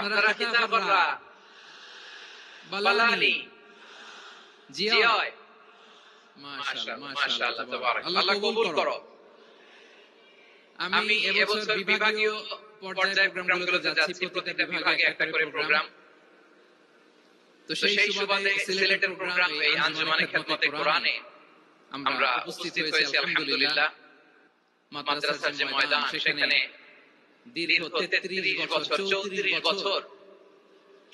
আপনারা খিতাফররা বালানি জিয় মাশাআল্লাহ মাশাআল্লাহ তাবারাকাল্লাহ আল্লাহ কবুল করো। আমি এবছর বিভাগীয় পর্যায়ে প্রোগ্রামগুলোতে যাচ্ছি, প্রতিটা বিভাগে একটা করে প্রোগ্রাম। তো সেই সুবাদে সিলেটের প্রোগ্রাম এই আঞ্জুমানে খেদমতে কোরআনে আমরা উপস্থিত হয়েছি আলহামদুলিল্লাহ। মাদ্রাসার যে ময়দান সেখানে দীর্ঘ 33 বছর 34 বছর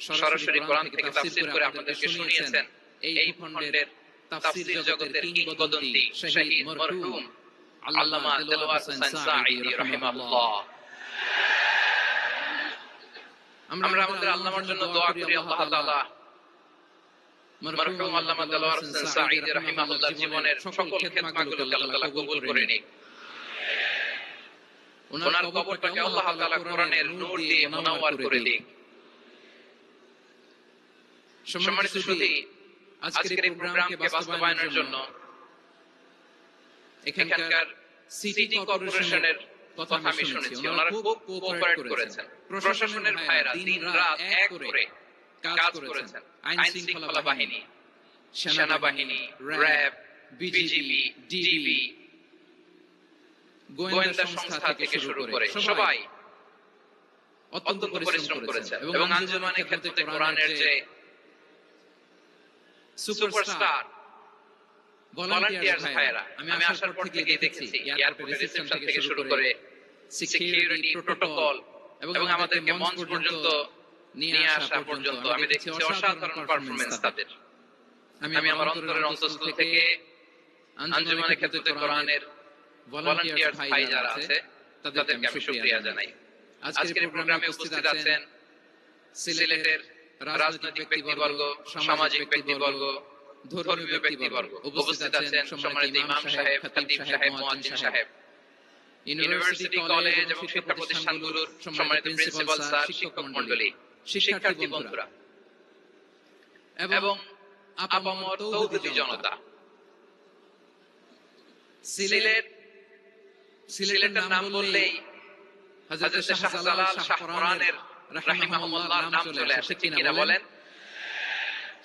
সরাসরি কোরআন থেকে তাফসীর করে আপনাদেরকে শুনিয়েছেন এই ভূখণ্ডের তাফসীর জগতের কিংবদন্তি শহীদ মরহুম আল্লামা দেলওয়ার হোসেন সাঈদী রাহিমাহুল্লাহ। আমরা আমাদের আল্লামার জন্য দোয়া করি আল্লাহ তাআলা মরহুম আল্লামা দেলওয়ার হোসেন সাঈদী রাহিমাহুল্লাহর জীবনের সকল খিদমতগুলোকে আল্লাহ তাআলা কবুল করে নিক। ওনার কবরটাকে আল্লাহ তাআলা কোরআনের নূর দিয়ে মুনাওয়ার করে দিক। সম্মানিত সুধী, আজকের এই প্রোগ্রামকে বাস্তবায়নের জন্য এখানকার সিটি কর্পোরেশনের কথা আমি শুনেছি, ওনারা খুব কোঅপারেট করেছেন। প্রশাসনের ভাইরা দিন রাত এক করে কাজ করেছেন। আইন শৃঙ্খলা বাহিনী, সেনাবাহিনী, র‍্যাব, বিজিবি, ডিবি, গোয়েন্দা সংস্থা থেকে শুরু করে সবাই অত্যন্ত পরিশ্রম করেছে এবং আঞ্জুমানে খেদমতে কোরআনের যে সুপারস্টার ভলান্টিয়ার্স ভাইরা, আমি আসার পর থেকে দেখেছি এয়ারপোর্টের রিসেপশন থেকে শুরু করে সিকিউরিটি প্রোটোকল এবং আমাদেরকে মঞ্চ পর্যন্ত নিয়ে আসা পর্যন্ত আমি দেখছি অসাধারণ পারফরম্যান্স তাদের। আমি আমার অন্তরের অন্তঃস্থল থেকে আঞ্জুমানে খেদমতে কোরআনের ভলান্টিয়ার্স ভাই যারা আছে তাদেরকে আমি শুকরিয়া জানাই। আজকের প্রোগ্রামে উপস্থিত আছেন সিলেটের রাজনৈতিক ব্যক্তিবর্গ, সামাজিক ব্যক্তিবর্গ, ধর্মীয় ব্যক্তিবর্গ, উপস্থিত আছেন সম্মানিত ইমাম সাহেব, খতিব সাহেব, মুয়াজ্জিন সাহেব, ইউনিভার্সিটি, কলেজ এবং শিক্ষা প্রতিষ্ঠানগুলোর সম্মানিত প্রিন্সিপাল স্যার, শিক্ষক মণ্ডলী, শিক্ষার্থী বন্ধুরা এবং আপামর তৌহিদি জনতা। সিলেটের নাম বললেই হযরত শাহজালাল শাহ কোরআনের রাহিমাহুল্লাহর নাম চলে আসে, ঠিক কিনা বলেন?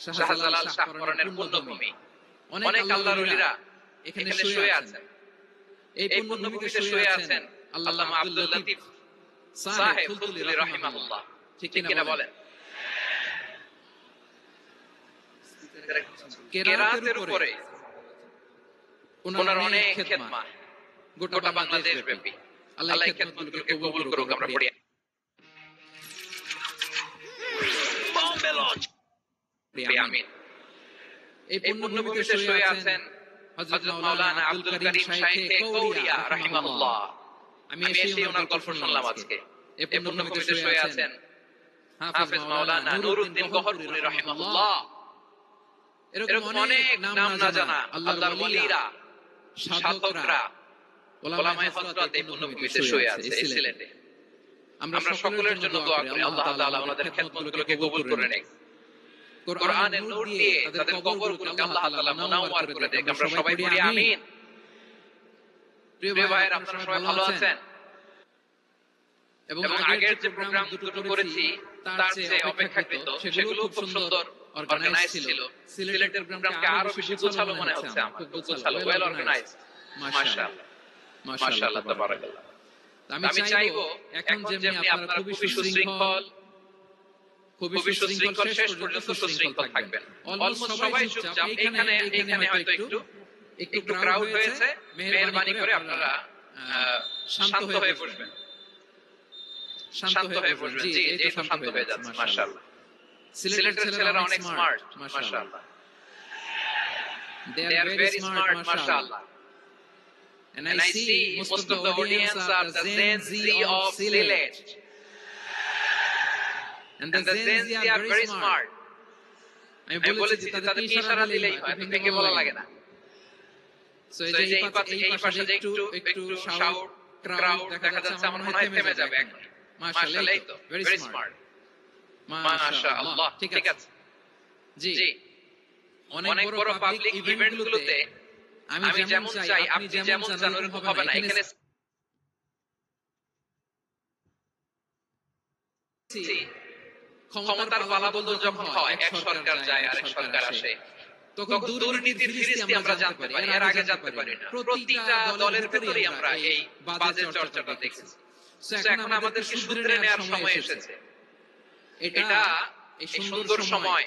শাহজালাল শাহ কোরআনের পুণ্যভূমি। অনেক আল্লাহর ওলিরা এখানে শুয়ে আছেন। এই পুণ্যভূমিতে শুয়ে আছেন আল্লামা আব্দুল লতিফ সাহেব ফুলতুলি রাহিমাহুল্লাহ, ঠিক কিনা বলেন? কেরাতের উপরে ওনার অনেক খেদমত গোটা বাংলাদেশ ব্যাপী। আল্লাহ এই খেদমতগুলোকে কবুল করুক। আমরা পড়ি আমিন। এই পুণ্যভূমিতে শুয়ে আছেন হযরত মাওলানা আব্দুল করিম শাইখে কৌরিয়া রাহিমাহুল্লাহ। আমি এসে ওনার গল্প শুনলাম আজকে। এই পুণ্যভূমিতে শুয়ে আছেন হাফেজ মাওলানা নুরউদ্দিন গহরপুরি রাহিমাহুল্লাহ। এরকম অনেক নাম না জানা আল্লাহর ওলিরা, সাধকরা, উলামায়ে হযরত এই পুণ্যভূমিতে শুয়ে আছে এই সিলেটে। আমরা সকলের জন্য দোয়া করি আল্লাহ তাআলা ওনাদের খেদমতগুলোকে কবুল করে নেক। কোরআনের নূর দিয়ে তাদের কবরগুলোকে আল্লাহ তাআলা মুনাওয়ার করে দেক। আমরা সবাই পড়ি আমিন। প্রিয় ভাইরা, আপনারা সবাই ভালো আছেন? এবং আগের যে প্রোগ্রাম দুটো করেছি তার চেয়ে অপেক্ষাকৃত সেগুলো খুব সুন্দর অর্গানাইজ ছিল। সিলেটের প্রোগ্রামকে আরো বেশি গোছালো মনে হচ্ছে আমার, খুব গোছালো, ওয়েল অর্গানাইজড। মাশাআল্লাহ মাশাআল্লাহ তাবারাকাল্লাহ। আমি চাইবো এখন যেমনি আপনারা খুবই সুশৃঙ্খল, শেষ পর্যন্ত সুশৃঙ্খল থাকবেন। অলমোস্ট সবাই চুপচাপ। এখানে হয়তো একটু ক্রাউড হয়েছে, মেহেরবানি করে আপনারা শান্ত হয়ে বসবেন, শান্ত হয়ে বসবেন। জি, এই তো শান্ত হয়ে যাচ্ছে। মাশাআল্লাহ, সিলেটের ছেলেরা অনেক স্মার্ট। মাশাআল্লাহ, they are very smart. মাশাআল্লাহ। And I see most of the audience are the Gen Z of Sylhet. And the Gen Z are very smart. আমি বলেছি তাদের ইশারা দিলেই হয়, ভেঙে বলা লাগে না। সো এই যে এই পাশে যে একটু শাউট ক্রাউড দেখা যাচ্ছে, আমার মনে হয় থেমে যাবে এখন। মাশাআল্লাহ, এই তো very smart. মাশাআল্লাহ, ঠিক আছে। জি, অনেক বড় পাবলিক ইভেন্টগুলোতে আমি যেমন চাই, আপনি যেমন চান ওরকম হবে না। এখানে ক্ষমতার পালাবদল যখন হয়, এক সরকার যায় আরেক সরকার আসে, তখন দুর্নীতির ফিরিস্তি আমরা জানতে পারি, এর আগে জানতে পারি না। প্রতিটা দলের ভেতরেই আমরা এই বাজে চর্চাটা দেখেছি। এখন আমাদেরকে শুধরে নেওয়ার সময় এসেছে। এটা এই সুন্দর সময়,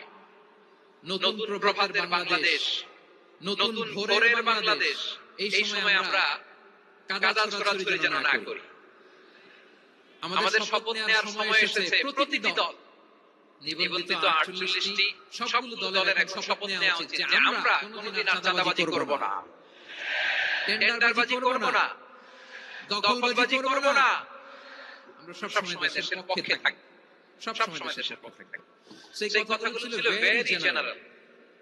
নতুন প্রভাতের বাংলাদেশ, নতুন ভোরের বাংলাদেশ, এই সময় আমরা কাদা ছড়াছড়ি যেন না করি। আমাদের শপথ নেওয়ার সময় এসেছে। প্রতিটি দল, নিবন্ধিত 48টি সবগুলো দলের এখন শপথ নেওয়া উচিত যে আমরা কোনোদিন আর চাঁদাবাজি করব না, টেন্ডারবাজি করব না, দখলবাজি করব না। আমরা সবসময় দেশের পক্ষে থাকব, সবসময় দেশের পক্ষে থাকব। সেই কথাগুলো ছিল ভেরি জেনারেল।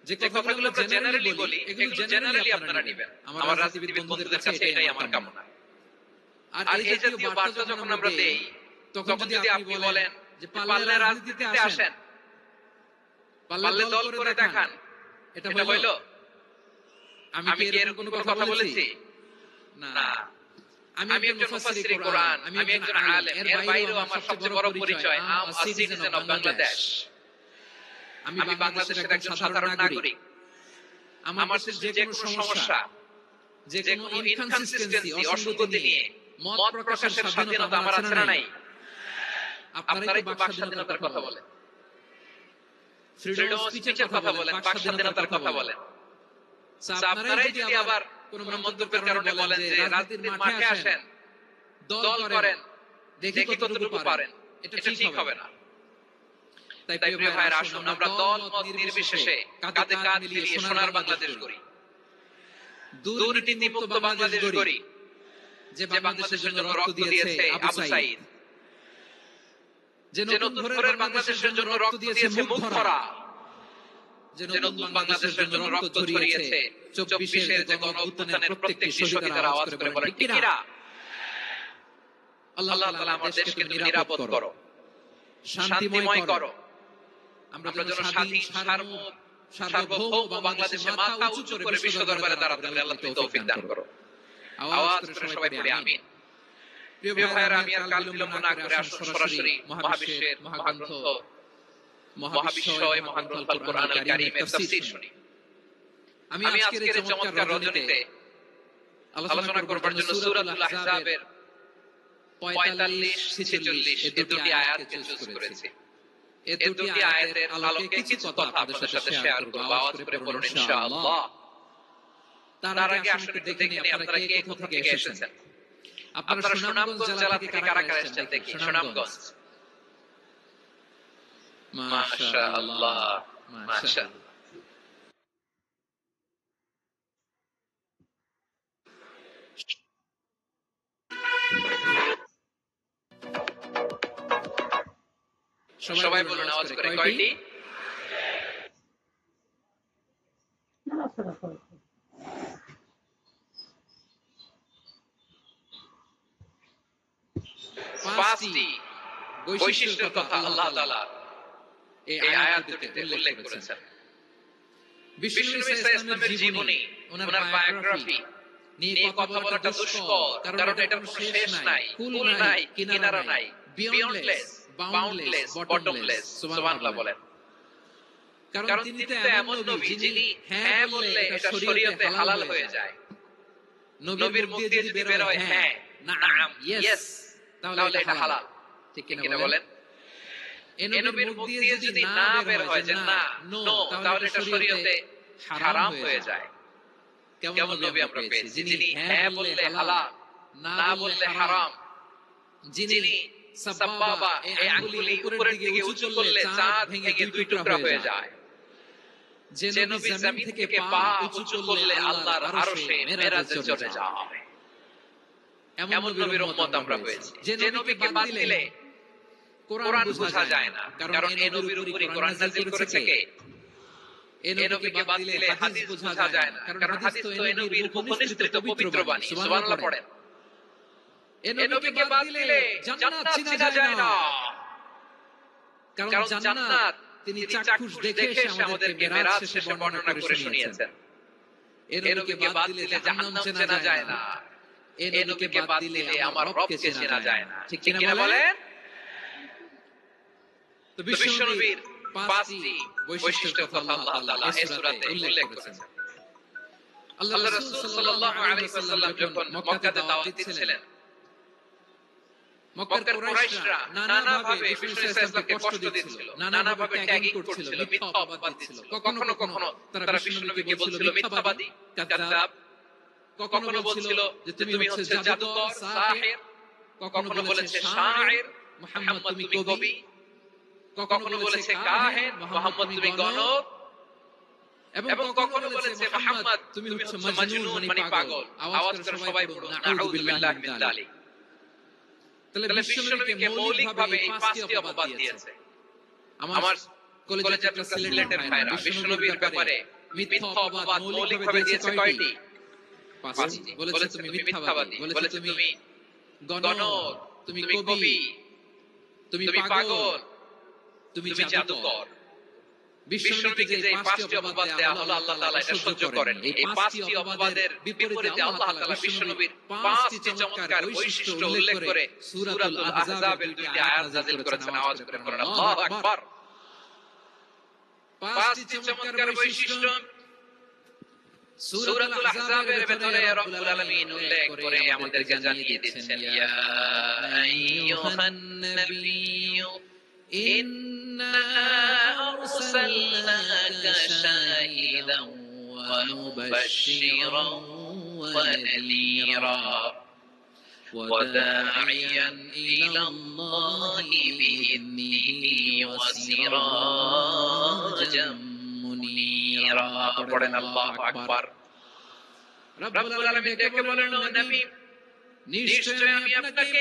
যে কথাগুলো আমরা জেনারেলি বলি, এগুলো জেনারেলি আপনারা নেবেন। আমার রাজনীতিবিদ বন্ধুদের কাছে এটাই আমার কামনা। আর এই জাতীয় বার্তা যখন আমরা দেই, তখন যদি আপনি বলেন যে পারলে রাজনীতিতে আসেন, পারলে দল করে দেখান, এটা হইল? আমি কি এর কোনো কথা বলেছি? না। আমি একজন মুফাসসিরে কোরআন, আমি একজন আলেম, এর বাইরেও আমার সবচেয়ে বড় পরিচয় আম আ সিটিজেন অফ বাংলাদেশ। আমি বাংলাদেশের একজন সাধারণ নাগরিক। আমার দেশের যে কোনো সমস্যা, যে কোনো ইনকনসিস্টেন্সি, অসঙ্গতি নিয়ে মত প্রকাশের স্বাধীনতা আমার আছে না নাই? আপনারাই তো বাক স্বাধীনতার কথা বলেন, ফ্রিডম অফ স্পিচের কথা বলেন, বাক স্বাধীনতার কথা বলেন। আপনারাই যদি আবার কোন মন্তব্যের কারণে বলেন যে রাজনীতির মাঠে আসেন, দল করেন, দেখি কতটুকু পারেন, এটা ঠিক হবে না। তাই প্রিয় ভাইরা, আসুন আমরা দল মত নির্বিশেষে কাঁধে কাঁধ মিলিয়ে সোনার বাংলাদেশ গড়ি, দুর্নীতি মুক্ত বাংলাদেশ গড়ি, যে বাংলাদেশের জন্য রক্ত দিয়েছে আবু সাঈদ, যে নতুন ভোরের বাংলাদেশের জন্য রক্ত দিয়েছে মুখ ভরা, যে নতুন বাংলাদেশের জন্য রক্ত ঝরিয়েছে 24-এর যে গণঅভ্যুত্থানের প্রত্যেক শহীদের আওয়াজ করে বলে ঠিক কিনা? আল্লাহ তাআলা আমার দেশকে তুমি নিরাপদ করো, শান্তিময় করো। আমরা যেন স্বাধীন, সার্বভৌম বাংলাদেশে মাথা উঁচু করে বিশ্ব দরবারে দাঁড়াতে পারি। আল্লাহ তুমি তৌফিক দান করো। আওয়াজ করে সবাই পড়ে আমিন। প্রিয় ভাইরা, আমি আর কাল বিলম্ব না করে আসুন সরাসরি মহাবিশ্বের মহাগ্রন্থ, মহাবিশ্বয় মহাগ্রন্থ আল কোরআন আল কারীমের তাফসীর শুনি। আমি আজকের এই চমৎকার রজনীতে আলোচনা করবার জন্য সূরাতুল আহজাবের 45-46 এই দুটি আয়াতকে চুজ করেছি। এই দুটি আয়াতের আলোকে কিছু কথা আপনাদের সাথে শেয়ার করব। আওয়াজ করে পড়ুন ইনশাআল্লাহ। তার আগে আসলে দেখে নিই আপনারা কে কোথা থেকে এসেছেন। আপনারা সুনামগঞ্জ জেলা থেকে কারা কারা এসেছেন দেখি। সুনামগঞ্জ, মাশাআল্লাহ, মাশাআল্লাহ। সবাই বলুন আওয়াজ করে কয়টি? পাঁচটি বৈশিষ্ট্যের কথা আল্লাহ তাআলা এই আয়াত দুটিতে উল্লেখ করেছেন। বিশ্বনবী ইসলামের জীবনী, ওনার বায়োগ্রাফি নিয়ে কথা বলাটা দুষ্কর, কারণ এটা কোনো শেষ নাই, কুল নাই, কিনারা নাই, বিয়ন্ডলেস, বাউন্ডলেস, বটমলেস। সুবহানাল্লাহ বলেন। কারণ তিনি তো এমন নবী যিনি হ্যাঁ বললে এটা শরীয়তে হালাল হয়ে যায়। নবীর মুখ দিয়ে যদি বের হয় হ্যাঁ, নাম, ইয়েস, তাহলে এটা হালাল। ঠিক কিনা বলেন? এই নবীর মুখ দিয়ে যদি না বের হয় যে না, নো, তাহলে এটা শরীয়তে হারাম হয়ে যায়। কেমন নবী আমরা পেয়েছি যিনি হ্যাঁ বললে হালাল, না বললে হারাম, যিনি সাব্বাবা এই আঙ্গুলি উপরের দিকে উঁচু করলে চাঁদ ভেঙে দুই টুকরা হয়ে যায়, যে নবী জমিন থেকে পা উঁচু করলে আল্লাহর আরশে মেরাজে চলে যায়। এমন নবীর উম্মত আমরা হয়েছি। যে নবীকে বাদ দিলে কোরআন বোঝা যায় না, কারণ এই নবীর উপরই কোরআন নাযিল করেছে কে? এই নবীকে বাদ দিলে হাদিস বোঝা যায় না, কারণ হাদিস তো এই নবীর মুখনিসৃত পবিত্র বাণী। সুবহানাল্লাহ পড়েন। এই নবীকে বাদ দিলে জান্নাত চিনা যায় না, কারণ জান্নাত তিনি চাক্ষুষ দেখে এসে আমাদেরকে মেরাজ শেষে বর্ণনা করে শুনিয়েছেন। এই নবীকে বাদ দিলে জাহান্নাম চেনা যায় না, এই নবীকে বাদ দিলে আমার রবকে চেনা যায় না। ঠিক কিনা বলেন? তো বিশ্বনবীর পাঁচটি বৈশিষ্ট্যের কথা আল্লাহ তাআলা এই সূরাতে উল্লেখ করেছেন। আল্লাহ রাসূল সাল্লাল্লাহু আলাইহি ওয়াসাল্লাম যখন মক্কাতে দাওয়াত দিচ্ছিলেন, মক্কার কুরাইশরা নানাভাবে বিষ্ণু ইসলামকে কষ্ট দিচ্ছিল, নানাভাবে ট্যাগিং করছিল, মিথ্যা অপবাদ দিচ্ছিল। কখনো কখনো তারা বিষ্ণুনবীকে বলছিল মিথ্যাবাদী, কাযযাব। কখনো বলছিল যে তুমি হচ্ছে জাদুকর, সাহির। কখনো বলেছে শাইর, মুহাম্মদ তুমি কবি। কখনো বলেছে কাহিন, মুহাম্মদ তুমি গণক। এবং কখনো বলেছে মুহাম্মদ তুমি হচ্ছে মাজনুন মানে পাগল। আওয়াজ করে সবাই বলুন নাউযু বিল্লাহি মিন যালিক। তাহলে বিশ্বনবীকে মৌলিকভাবে এই পাঁচটি অপবাদ দিয়েছে। আমার কলেজের সিলেটের ভাইরা বিশ্বনবীর ব্যাপারে মিথ্যা অপবাদ মৌলিকভাবে দিয়েছে কয়টি? পাঁচটি। বলেছে তুমি মিথ্যাবাদী, বলেছে তুমি গণক, তুমি কবি, তুমি পাগল, তুমি জাদুকর। বিশ্বনবীকে যে পাঁচটি অপবাদ দেয়া হলো আল্লাহ তাআলা এটা সহ্য করেন। এই পাঁচটি অপবাদের বিপরীতে আল্লাহ তাআলা বিশ্বনবীর পাঁচটি চমৎকার বৈশিষ্ট্য উল্লেখ করে সূরাতুল আহজাবের দুইটি আয়াত নাযিল করেছেন। আওয়াজ করে পড়ুন আল্লাহু আকবার। পাঁচটি চমৎকার বৈশিষ্ট্য সূরাতুল আহজাবের ভেতরে রব্বুল আলামিন উল্লেখ করে আমাদেরকে জানিয়ে দিচ্ছেন, ইয়া আইয়ুহান নাবিয়্যু ইন্না আরসালনাকা শাহিদান ওয়া মুবাশশিরান ওয়া নাযীরা ওয়া দা'iয়ান ইলাল্লাহি বিইذনিহি ওয়া সিরাজাম মুনীরা। পড়েন আল্লাহু আকবার। রব্বুল আলামিন ডেকে বলেন, ও নবী, নিশ্চয় আমি আপনাকে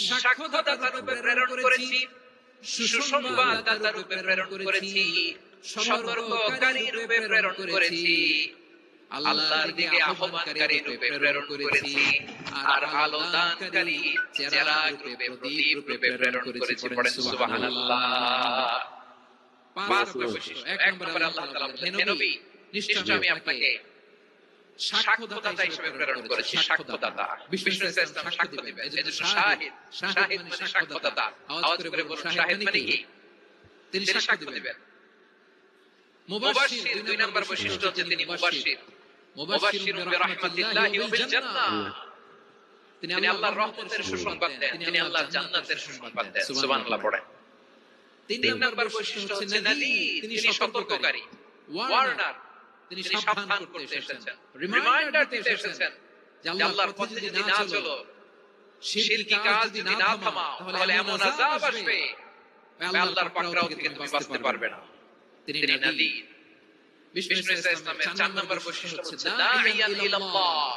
সাক্ষ্যদাতা রূপে প্রেরণ করেছি, সুসংবাদদাতা রূপে প্রেরণ করেছি, সতর্ককারী রূপে প্রেরণ করেছি, আল্লাহর দিকে আহ্বানকারী রূপে প্রেরণ করেছি, আর আলো দানকারী চেরাগ রূপে, প্রদীপ রূপে প্রেরণ করেছি। পড়েন সুবহানাল্লাহ। পাঁচ বৈশিষ্ট্য। এক নম্বরে আল্লাহ তাআলা বলেন, হে নবী, নিশ্চয় আমি আপনাকে সাক্ষ্যদাতা হিসেবে প্রেরণ করেছি। সাক্ষ্যদাতা, বিষ্ণু ইসলাম সাক্ষ্য দিবেন। এজন্য শাহিদ, শাহিদ মানে সাক্ষ্যদাতা। আওয়াজ করে বলুন শাহিদ মানে কি? তিনি সাক্ষ্য দিবেন। মুবাশশির, দুই নম্বর বৈশিষ্ট্য হচ্ছে তিনি মুবাশশির। মুবাশশিরুন বিরহমাতিল্লাহি ওয়া বিল জান্নাহ। তিনি আল্লাহর রহমতের সুসংবাদ দেন, তিনি আল্লাহর জান্নাতের সুসংবাদ দেন। সুবহানাল্লাহ পড়েন। তিন নম্বর বৈশিষ্ট্য হচ্ছে নাযীর, তিনি সতর্ককারী। ওয়ার্নার, তিনি সাবধান করতে এসেছেন, রিমাইন্ডার দিতে এসেছেন যে আল্লাহর পথে যদি না চলো, শিরকি কাজ যদি না থামাও, তাহলে এমন আযাব আসবে আল্লাহর পাকড়াও থেকে তুমি বাঁচতে পারবে না। তিনি নাযীর। বিষ্ণু ইসলামের 4 নম্বর বৈশিষ্ট্য হচ্ছে দাঈয়ান ইলাল্লাহ,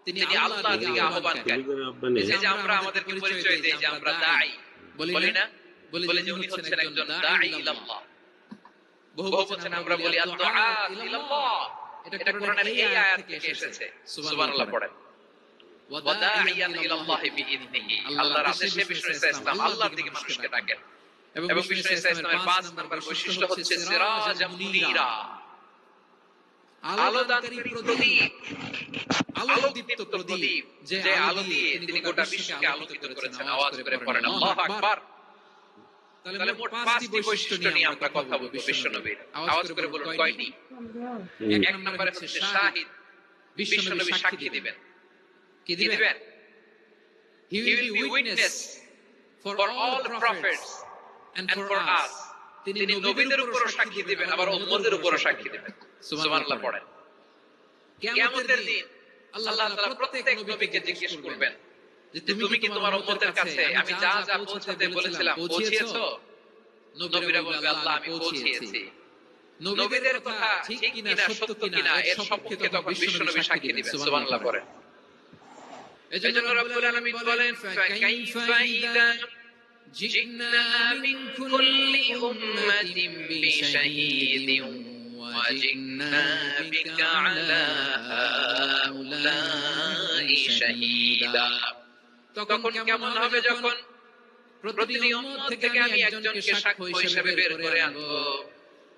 তিনি আল্লাহর দিকে আহ্বানকারী। এই যে আমরা আমাদেরকে পরিচয় দেই যে আমরা দাঈ, বলি না? বলে যে উনি হচ্ছেন একজন দাঈ ইলাল্লাহ। বহুবচনে আমরা বলি আদ-দুআত ইলাল্লাহ। এটা কোরআনের এই আয়াত থেকে এসেছে। সুবহানাল্লাহ পড়েন। ওয়া দাঈয়ান ইলাল্লাহি বিইذনিহি, আল্লাহর আদেশে বিষ্ণু ইসলাম আল্লাহর দিকে মানুষকে ডাকেন। এবং বিষ্ণু ইসলামের 5 নম্বর বৈশিষ্ট্য হচ্ছে সিরাজাম মুনীরা, আলোদানকারী প্রদীপ, আলোকদীপ্ত প্রদীপ, যে আলো দিয়ে তিনি গোটা বিশ্বকে আলোকিত করেছেন। আওয়াজ করে পড়েন আল্লাহু আকবার। তাহলে মোট 5টি বৈশিষ্ট্য নিয়ে আমরা কথা বলবো বিশ্বনবীর। আওয়াজ করে বলুন কয়টি? এক নম্বরে হচ্ছে শাহিদ, বিশ্বনবী সাক্ষী দিবেন। কি দিবেন? He will be witness for all prophets and for us. তিনি নবীদের উপরও সাক্ষী দিবেন, আবার উম্মতের উপরও সাক্ষী দিবেন। সুবহানাল্লাহ পড়েন। কিয়ামতের দিন আল্লাহ তাআলা প্রত্যেক নবীকে জিজ্ঞেস করবেন যে তুমি কি তোমার উম্মতের কাছে আমি যা যা পৌঁছাতে বলেছিলাম পৌঁছিয়েছো? নবীরা বলবে আল্লাহ আমি পৌঁছিয়েছি। নবীদের কথা ঠিক কিনা, সত্য কিনা, এর সপক্ষে তখন বিশ্বনবী সাক্ষী দিবেন। সুবহানাল্লাহ পড়েন। এজন্য রব্বুল আলামিন বলেন, ফাকাইফা ইযা জিনা মিন কুল্লি উম্মাতিন বিশাহীদিন ওয়া জিনা বিকা আলা হাউলাই শাহীদা। তখন কেমন হবে যখন প্রতিটি উম্মত থেকে আমি একজনকে সাক্ষ্য হিসেবে বের করে আনবো,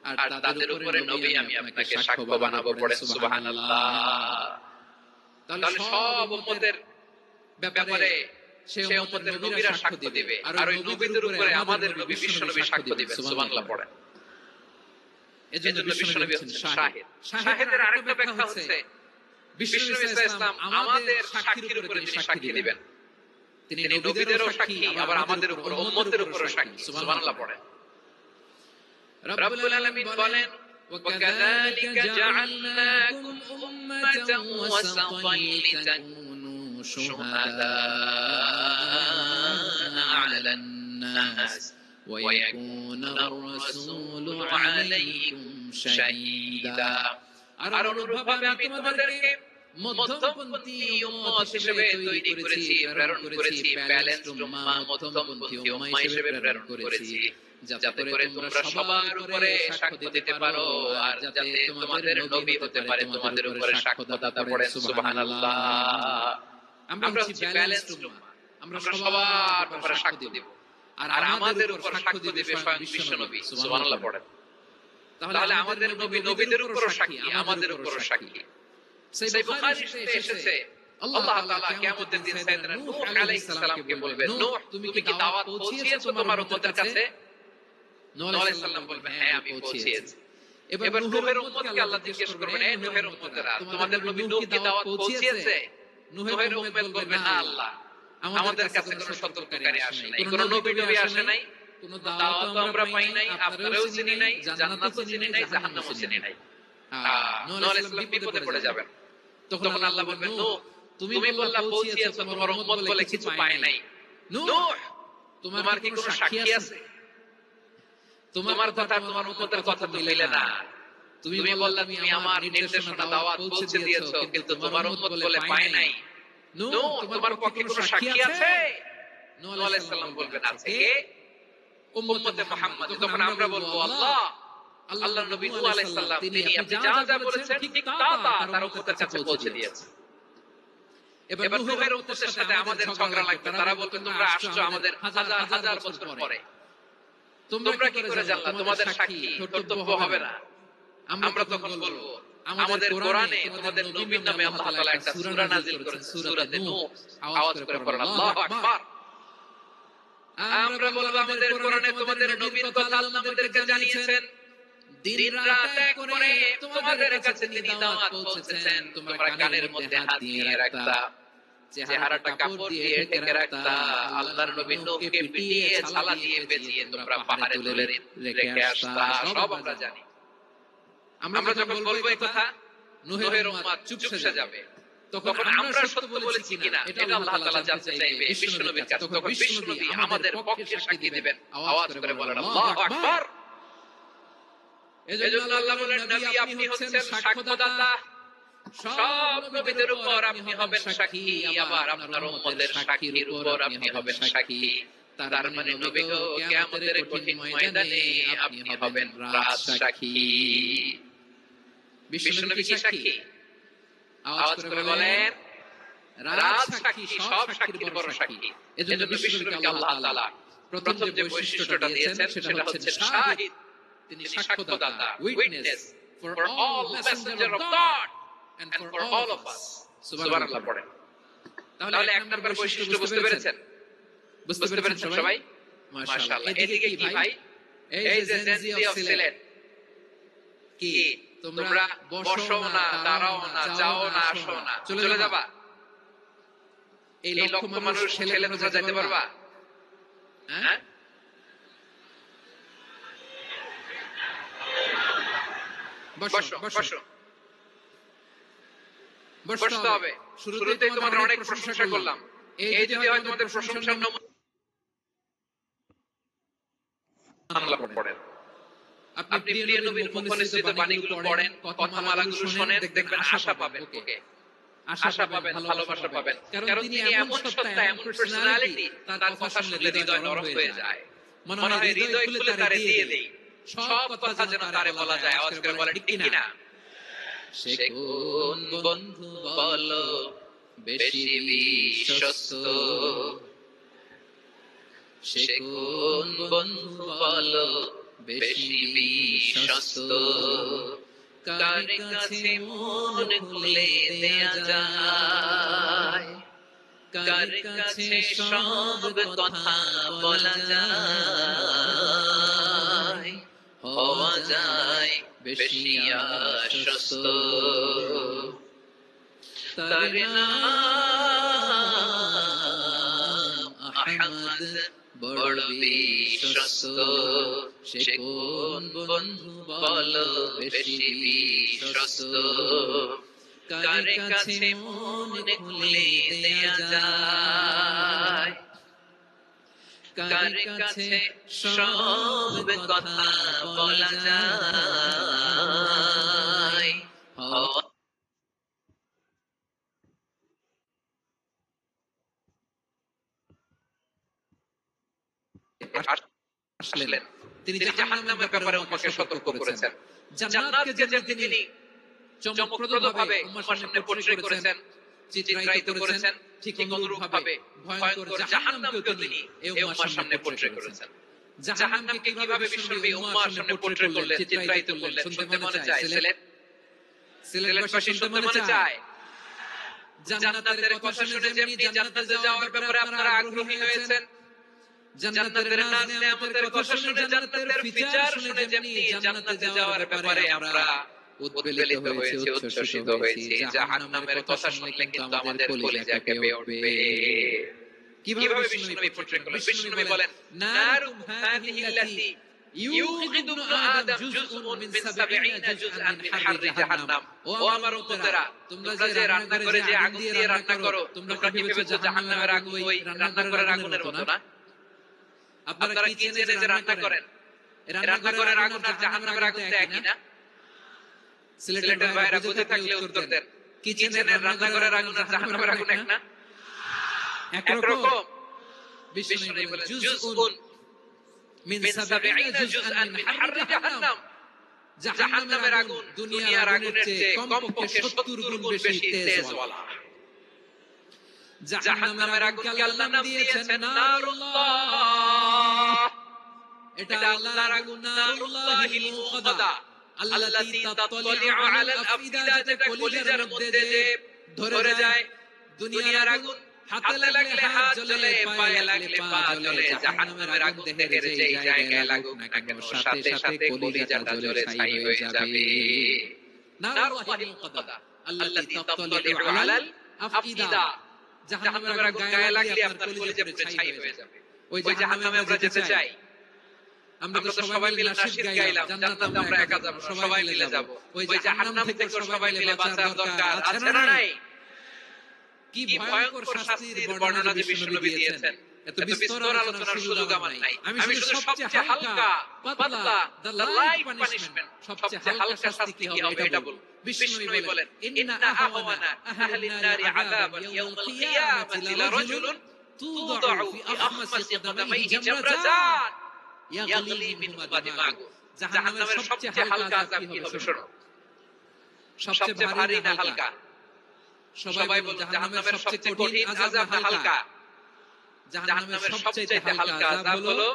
আর তাদের উপরে নবী আমি আপনাকে সাক্ষ্য বানাবো। পড়েন সুবহানাল্লাহ। তাহলে সব উম্মতের ব্যাপারে সেই উম্মতের নবীরা সাক্ষ্য দিবে, আর ওই নবীদের উপরে আমাদের নবী বিশ্বনবী সাক্ষ্য দিবেন। সুবহানাল্লাহ পড়েন। এজন্য বিশ্বনবী হচ্ছেন শাহিদ। শাহিদের আরেকটা ব্যাখ্যা হচ্ছে বিশ্বনবী সাল্লাল্লাহু আলাইহি ওয়াসাল্লাম আমাদের সাক্ষীর উপরে তিনি সাক্ষী দিবেন। তিনি নবীদেরও সাক্ষী, আবার আমাদের উপর উম্মতের উপরও সাক্ষী। সুবহানাল্লাহ পড়েন। রব্বুল আলামিন বলেন, وَكَذَلِكَ جَعَلْنَاكُمْ أُمَّةً وَسَطًا لِتَكُونُوا شُهَدَاءَ عَلَى النَّاسِ وَيَكُونَ الرَّسُولُ عَلَيْكُمْ شَهِيدًا। আর অনুরূপভাবে আমি তোমাদেরকে মধ্যমপন্থী উম্মত হিসেবে তৈরি করেছি, প্রেরণ করেছি, ব্যালেন্সড উম্মাহ, মধ্যমপন্থী উম্মাহ হিসেবে প্রেরণ করেছি, যাতে করে তোমরা সবার উপরে সাক্ষ্য দিতে পারো, আর যাতে তোমাদের নবী হতে পারে তোমাদের উপরে সাক্ষ্যদাতা। পড়েন সুবহানাল্লাহ। আমরা হচ্ছি ব্যালেন্সড উম্মাহ, আমরা সবার উপরে সাক্ষ্য দেব, আর আমাদের উপর সাক্ষ্য দেবে স্বয়ং বিশ্বনবী। সুবহানাল্লাহ পড়েন। তাহলে আমাদের নবী নবীদের উপরও সাক্ষী, আমাদের উপরও সাক্ষী। সহিহ বুখারীতে এসেছে আল্লাহ তাআলা কিয়ামতের দিন সাইয়েদনা নূহ আলাইহিস সালামকে বলবেন, নূহ তুমি কি দাওয়াত পৌঁছিয়েছো তোমার উম্মতের কাছে? নূহ আলাইহিস সালাম বলবেন, হ্যাঁ আমি পৌঁছিয়েছি। এবার নূহের উম্মতকে আল্লাহ জিজ্ঞেস করবেন, এই নূহের উম্মতেরা তোমাদের নবী নূহ কি দাওয়াত পৌঁছিয়েছে? নূহের উম্মত বলবে, না আল্লাহ, আমাদের কাছে কোনো সতর্ককারী আসে নাই, কোনো নবী আসে নাই, কোনো দাওয়াতও আমরা পাই নাই, আপনারাও চিনি নাই, জান্নাতও চিনি নাই, জাহান্নামও চিনি নাই। নূহ আলাইহিস সালাম বিপদে পড়ে যাবেন। তখন আল্লাহ বলবেন, নূহ তুমি বললা পৌঁছিয়েছো, তোমার উম্মত বলে কিছু পায় নাই। নূহ তোমার কি কোনো সাক্ষী আছে? তোমার কথা তোমার উম্মতের কথা তো মিলে না। তুমি বললা তুমি আমার নির্দেশনা দাওয়াত পৌঁছে দিয়েছো, কিন্তু তোমার উম্মত বলে পায় নাই। নূহ তোমার পক্ষে কোনো সাক্ষী আছে? নূহ আলাইহিস সালাম বলবেন, আছে। কে? উম্মতে মুহাম্মদ। তখন আমরা বলবো, আল্লাহ, আল্লাহর নবী নূহ আলাইহিস সালাম তিনি আপনি যা যা বলেছেন ঠিক তা তার উম্মতের কাছে পৌঁছে দিয়েছেন। এবার নূহের উম্মতের সাথে আমাদের ঝগড়া লাগবে। তারা বলবে, তোমরা আসছো আমাদের হাজার হাজার বছর পরে, তোমরা কি করে জানলা? তোমাদের সাক্ষী কর্তব্য হবে না? আমরা তখন বলবো, আমাদের কোরআনে তোমাদের নবীর নামে আল্লাহ তাআলা একটা সূরা নাযিল করেছেন, সূরাতে নূহ। আওয়াজ করে পড়ুন আল্লাহু আকবার। আমরা বলবো, আমাদের কোরআনে তোমাদের নবীর কথা আল্লাহ আমাদেরকে জানিয়েছেন, দিন রাত এক করে তোমাদের কাছে তিনি দাওয়াত পৌঁছেছেন। তোমরা কানের মধ্যে হাত দিয়ে রাখতা, চেহারাটা কাপড় দিয়ে ঢেকে রাখতা, আল্লাহর নবী নূহকে পিটিয়ে ছালা দিয়ে পেঁচিয়ে তোমরা পাহাড়ে তুলে রেখে আসতা, সব আমরা জানি। আমরা যখন বলবো এই কথা, নূহের উম্মত চুপসে যাবে। তখন আমরা সত্য বলেছি কিনা এটা আল্লাহ তাআলা জানতে চাইবে বিশ্বনবীর কাছে। তখন বিশ্বনবী আমাদের পক্ষে সাক্ষী দিবেন। আওয়াজ করে বলেন আল্লাহু আকবার। এজন্য আল্লাহ বলেন, নবী আপনি হচ্ছেন সাক্ষ্যদাতা, সব নবীদের উপর আপনি হবেন সাক্ষী, আবার আপনার উম্মতের সাক্ষীর উপর আপনি হবেন সাক্ষী। তার মানে নবী গো, কিয়ামতের কঠিন ময়দানে আপনি হবেন রাজসাক্ষী। বিশ্বনবী কি সাক্ষী? আওয়াজ করে বলেন, রাজসাক্ষী, সব সাক্ষীর বড় সাক্ষী। এজন্য বিশ্বনবীকে আল্লাহ তাআলা প্রথম যে বৈশিষ্ট্যটা দিয়েছেন সেটা হচ্ছে শাহিদ। তিনি সাক্ষ্যদাতা, witness for all messenger of God and for all of us. সুবহানাল্লাহ পড়েন। তাহলে এক নাম্বার বৈশিষ্ট্য বুঝতে পেরেছেন? বুঝতে পেরেছেন সবাই? মাশাআল্লাহ। এদিকে কি ভাই? এই যে জেনজি অফ সিলেট, কি তোমরা বসো না, দাঁড়াও না, যাও না, আসো না, চলে যাবা? এই লক্ষ মানুষ ঠেলে তোমরা যেতে পারবা? হ্যাঁ? বসো বসো, বসতে হবে। শুরুতেই তোমাদের অনেক প্রশংসা করলাম, এই যদি হয় তোমাদের প্রশংসার নমুনা পড়েন। আপনি প্রিয় নবীর মুখনিসৃত বাণীগুলো পড়েন, কথামালাগুলো শুনেন, দেখবেন আশা পাবেন, ওকে আশা পাবেন, ভালোবাসা পাবেন। কারণ তিনি এমন সত্তা, এমন পার্সোনালিটি, তার কথা শুনলে হৃদয় নরম হয়ে যায়। মনে হয় হৃদয় খুলে তারে দিয়ে দেই, সব কথা যেন তারে বলা যায়। আওয়াজ করে বলেন ঠিক কিনা? সে কোন বন্ধু বলো বেশি বিশ্বস্ত, সে কোন বন্ধু বলো বেশি বিশ্বস্ত, কার কাছে মন খুলে দেয়া যায়, কার কাছে সব কথা বলা যায়, হওয়া যায় বেশি আশ্বস্ত। তার নাম আহমদ, বড় বিশ্বস্ত। সে কোন বন্ধু বলো বেশি বিশ্বস্ত? কার কাছে মন খুলে দেয়া যায়, কার কাছে সব কথা বলা যায়। আসলেন তিনি জাহান্নামের ব্যাপারে উম্মাহকে সতর্ক করেছেন। জান্নাতকে যেন তিনি চমকপ্রদভাবে উম্মাহর সামনে পোর্ট্রে করেছেন, চিত্রায়িত করেছেন, ঠিক অনুরূপভাবে ভয়ঙ্কর জাহান্নামকেও তিনি এই উম্মাহর সামনে পোর্ট্রে করেছেন। জাহান্নামকে কিভাবে বিশ্বনবী উম্মাহর সামনে পোর্ট্রে করলেন, চিত্রায়িত করলেন, শুনতে মনে চায়? সিলেটবাসী শুনতে মনে চায়? জান্নাতের কথা শুনে যেমনি জান্নাতে যাওয়ার ব্যাপারে আপনারা আগ্রহী হয়েছেন, জান্নাতের নাজ নেয়ামতের কথা শুনে, জান্নাতের ফিচার শুনে যেমনি জান্নাতে যাওয়ার ব্যাপারে আমরা উদ্বেলিত হয়েছি, উচ্ছ্বসিত হয়েছি, জাহান্নামের কথা শুনলে কিন্তু আমাদের কলিজা কেঁপে উঠবে। কিভাবে বিশ্বনবী পোর্ট্রে করলেন? বিশ্বনবী বলেন, নারুম হাযিহি আল্লাতী ইউকিদু ইবনু আদম জুজউন মিন ৭০ জুজআন মিন হাররি জাহান্নাম। ও আমার উম্মতেরা, তোমরা যে রান্না করে যে আগুন দিয়ে রান্না করো, তোমরা কি ভেবেছো জাহান্নামের আগুন ওই রান্না করার আগুনের মতো না? আপনারা কি চেনে যে রান্না করেন, রান্না করার আগুন আর জাহান্নামের আগুন তো একই না? সিলেটের ভাইরা বুঝে থাকলে উত্তর দেন। কি চেনেন রান্না করার আগুন আর জাহান্নামের আগুন এক না? একরকম। বিশ্বনবী বলেন, জুজউন মিন ৭০ জুজআন মিন হাররি জাহান্নাম। জাহান্নামের আগুন দুনিয়ার আগুনের চেয়ে কমপক্ষে ৭০ গুণ বেশি তেজওয়ালা। জাহান্নামের আগুনকে আল্লাহ নাম দিয়েছেন নারুল্লাহ। এটা আল্লাহর আগুন, নারুল্লাহিল মুকাদ্দা আল্লাতী তাত্তালিউ আলাল আফইদা, যেটা কলিজার মধ্যে যে ধরে যায়। দুনিয়ার আগুন হাতে লাগলে হাত জ্বলে, পায়ে লাগলে পা জ্বলে। জাহান্নামের আগুন দেহের যেই জায়গায় লাগুক না কেন, সাথে সাথে কলিজাটা জ্বলে ছাই হয়ে যাবে। নারুল্লাহিল মুকাদ্দা আল্লাতী তাত্তালিউ আলাল আফইদা, জাহান্নামের আগুন গায়ে লাগলে আপনার কলিজা পুরো ছাই হয়ে যাবে। ওই জাহান্নামে আমরা যেতে চাই? আমরা তো সবাই মিলে নাশিদ গাইলাম, জান্নাতে আমরা একা যাব, সবাই মিলে যাব। ওই জাহান্নাম থেকে সবাই মিলে বাঁচার দরকার আছে না নাই? কি ভয়ঙ্কর শাস্তির বর্ণনা যে বিশ্বনবী দিয়েছেন, এত বিস্তর আলোচনার সুযোগ আমার নাই। আমি শুধু সবচেয়ে হালকা পাতলা, দ্য লাইট পানিশমেন্ট, সবচেয়ে হালকা শাস্তি কি হবে এটা বলবো। বিশ্বনবী বলেন, ইন্না আহওয়ানা আহলিন নারি আযাবান ইয়াউমাল কিয়ামাতি লারাজুলুন তুদাউ ফি আখমাসি কদামাইহি জামরাতান ইয়াগলি মিনহুমা দিমাগু। জাহান্নামের সবচেয়ে হালকা আযাব কি হবে শোনো। সবচেয়ে ভারী না হালকা? সবাই বলে জাহান্নামের সবচেয়ে কঠিন আযাব না হালকা? জাহান্নামের সবচেয়ে হালকা আযাব হলো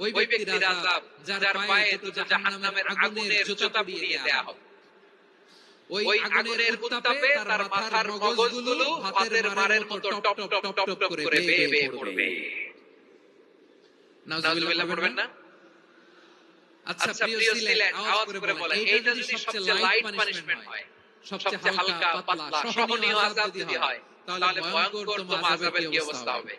ওই ব্যক্তির আযাব যার পায়ে দুটো জাহান্নামের আগুনের জুতা পরিয়ে দেয়া হবে। ওই আগুনের উত্তাপে তার মাথার মগজগুলো হাতের মারের মতো টপ টপ টপ টপ করে বেয়ে বেয়ে পড়বে। নাউজুবিল্লাহ পড়বেন না? আচ্ছা প্রিয় সিলেট, আওয়াজ করে বলেন, এইটা যদি সবচেয়ে লাইট পানিশমেন্ট হয়, সবচেয়ে হালকা পাতলা সহনীয় আযাব যদি হয়, তাহলে ভয়ঙ্কর তো আযাবের কি অবস্থা হবে?